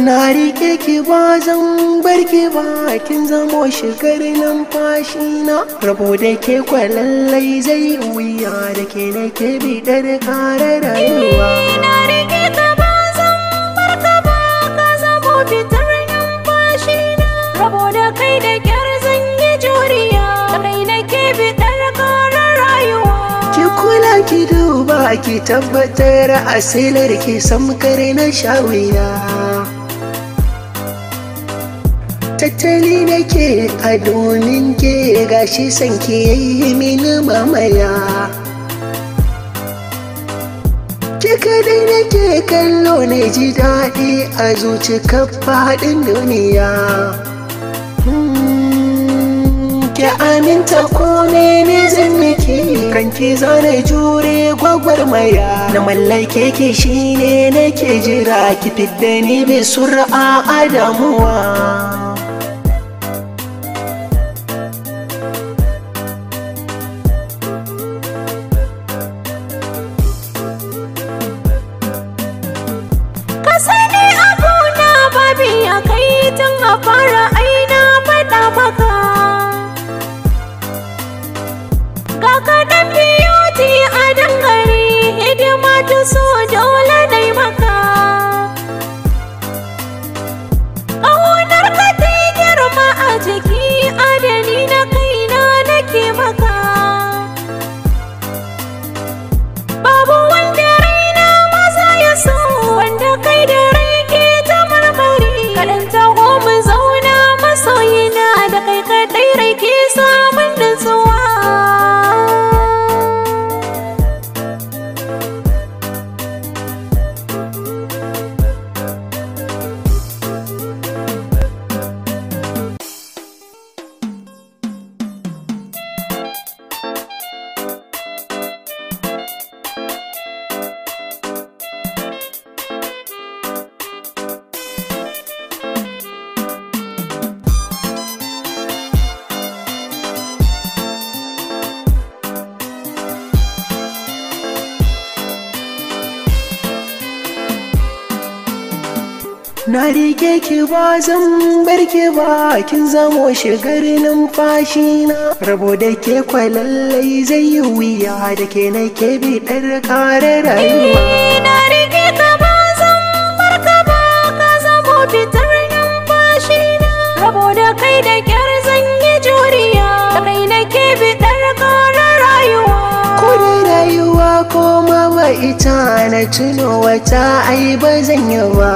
Na rike ki ba zan bar ki ba, kin zamo shigar numfashi na. Rabo da ke kwalallai zai wuya, da ke nake bidar kare rayuwa. Na rike ka ba zan bar ka ba, ka zamo fitar numfashi na. Rabo da kai da kyar zan yi juriya, da kai nake bidar kare rayuwa. Ki kula ki duba ki tabbatar asilar ki samkar na shawiya. Tattali nake a domin ke, gashi san ki yayi mini mamaya. Ke kadai nake kallo na ji daɗi a zuci faɗin duniya. Ki aminta ko ne zan miki, kan ki zana jure gwagwarmaya. Na mallake ki shine nake jira, ki fidda ni bi sur'a a damuwa. Sani abuna babi a kai tun a fara aina faɗa maka. Ga kaɗan biyoti a dangare, hidima ta so dole na maka. Ƙaunar ka ta girma a jiki, adali na kaina nake maka. Babu wanda raina maza ya so, wanda kai da rai ke ta marmari. Kaɗan taho mu zauna masoyina, da kai kaɗai rai ke samun nutsuwa. Na rike ki ba zan bar ki ba, kin zamo shigar numfashi na. Rabo da ke kwalallai zai yi wuya, da ke nake bidar kare rayuwa. Na rike ka ba zan bar ka ba, ka zamo fitar numfashi na. Rabo da kai da kyar zan yi juriya, da kai nake bidar kare rayuwa. Ko da rayuwa ko ma ba ita, na tuno wata ai ba zan yi ba.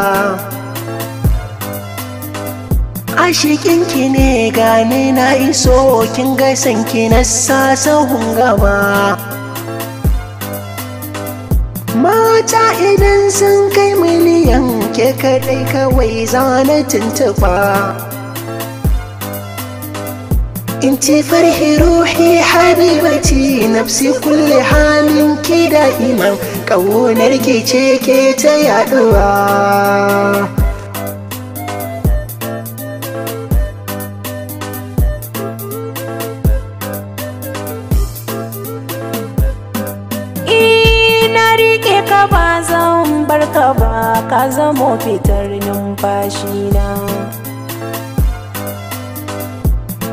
Ashikinki ne gane na iso, kin ga sanki na sa sahun gaba. Mata idan sun kai miliyan, ke kadai kawai zana tuntuɓa. Inti farhi ruhi habibati, nafsi kulli halin ki da'iman, ƙaunar ki ce ke ta yaɗuwa. Ba zan bar ka ba, ka zamo fitar numfashi na.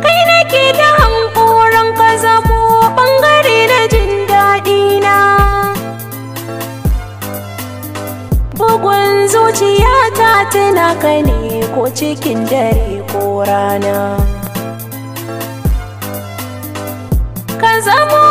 Kai nake da hankoran ka zamo ɓangare na jin daɗi na. Bugun zuciyata tana ka ne, ko cikin dare ko rana. Ka zamo